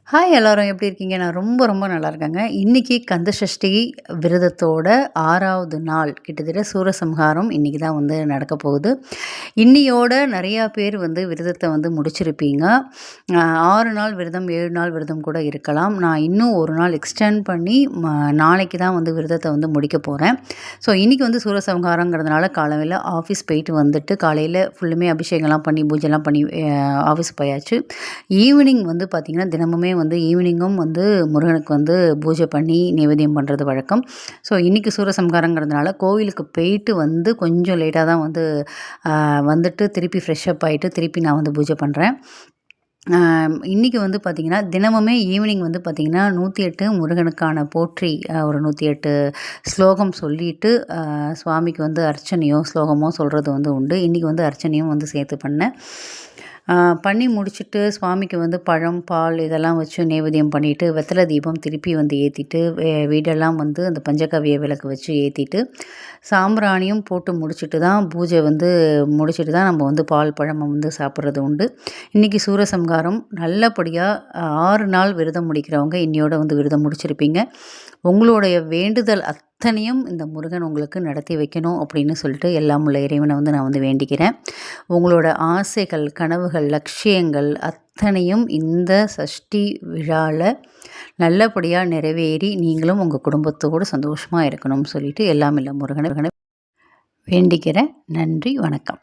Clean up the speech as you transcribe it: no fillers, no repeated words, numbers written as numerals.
Hi எல்லாரும் எப்படி இருக்கீங்க? நான் ரொம்ப ரொம்ப நல்லா இருக்கேங்க. இன்னைக்கு கந்த சஷ்டி விரதத்தோட 6வது நாள். கிட்டத்தட்ட சூரசம்ஹாரம் இன்னைக்கு தான் வந்து நடக்க போகுது. இன்னியோட நெறையா பேர் வந்து விரதத்த வந்து முடிச்சிருப்பீங்க. 6 நாள் விரதம், 7 நாள் விரதம் கூட இருக்கலாம். நான் இன்னும் 1 நாள் எக்ஸ்டெண்ட் பண்ணி நாளைக்கு தான் வந்து விரதத்த வந்து முடிக்க போறேன். ஸோ இன்னைக்கு வந்து சூரசம்ஹாரங்கிறதுனால காலையில ஆஃபீஸ் போயிட்டு வந்துட்டு, காலையில ஃபுல்லுமே அபிஷேகம்லாம் பண்ணி, பூஜைலாம் பண்ணி ஆஃபீஸ் போயாச்சு. ஈவினிங் வந்து பார்த்திங்கன்னா, தினமுமே வந்து ஈவினிங்கும் வந்து முருகனுக்கு வந்து பூஜை பண்ணி நைவேத்தியம் பண்ணுறது வழக்கம். ஸோ இன்றைக்கி சூரசம்ஹாரங்கிறதுனால கோவிலுக்கு போயிட்டு வந்து கொஞ்சம் லேட்டாக தான் வந்து வந்துட்டு திருப்பி ஃப்ரெஷ்அப் ஆகிட்டு திருப்பி நான் வந்து பூஜை பண்ணுறேன். இன்றைக்கி வந்து பார்த்திங்கன்னா, தினமுமே ஈவினிங் வந்து பார்த்திங்கன்னா 108 முருகனுக்கான போற்றி ஒரு 108 ஸ்லோகம் சொல்லிட்டு சுவாமிக்கு வந்து அர்ச்சனையோ ஸ்லோகமோ சொல்கிறது வந்து உண்டு. இன்றைக்கி வந்து அர்ச்சனையும் வந்து சேர்த்து பண்ணேன். பண்ணி முடிச்சுட்டு சுவாமிக்கு வந்து பழம், பால் இதெல்லாம் வச்சு நைவேத்தியம் பண்ணிவிட்டு, வெத்தலை தீபம் திருப்பி வந்து ஏற்றிட்டு, வீடெல்லாம் வந்து அந்த பஞ்சகவ்ய விளக்கு வச்சு ஏற்றிட்டு, சாம்பிராணியும் போட்டு முடிச்சுட்டு தான் பூஜை வந்து முடிச்சுட்டு தான் நம்ம வந்து பால், பழம் வந்து சாப்பிட்றது உண்டு. இன்றைக்கி சூரசம்ஹாரம் நல்லபடியாக 6 நாள் விரதம் முடிக்கிறவங்க இன்னையோட வந்து விரதம் முடிச்சிருப்பீங்க. உங்களுடைய வேண்டுதல் அத்தனையும் இந்த முருகன் உங்களுக்கு நடத்தி வைக்கணும் அப்படின்னு சொல்லிட்டு எல்லாம் உள்ள இறைவனை வந்து நான் வந்து வேண்டிக்கிறேன். உங்களோட ஆசைகள், கனவுகள், லட்சியங்கள் அத்தனையும் இந்த சஷ்டி விழாவில் நல்லபடியாக நிறைவேறி நீங்களும் உங்கள் குடும்பத்தோடு சந்தோஷமாக இருக்கணும்னு சொல்லிட்டு எல்லாம் இல்லை முருகனை வேண்டிக்கிறேன். நன்றி, வணக்கம்.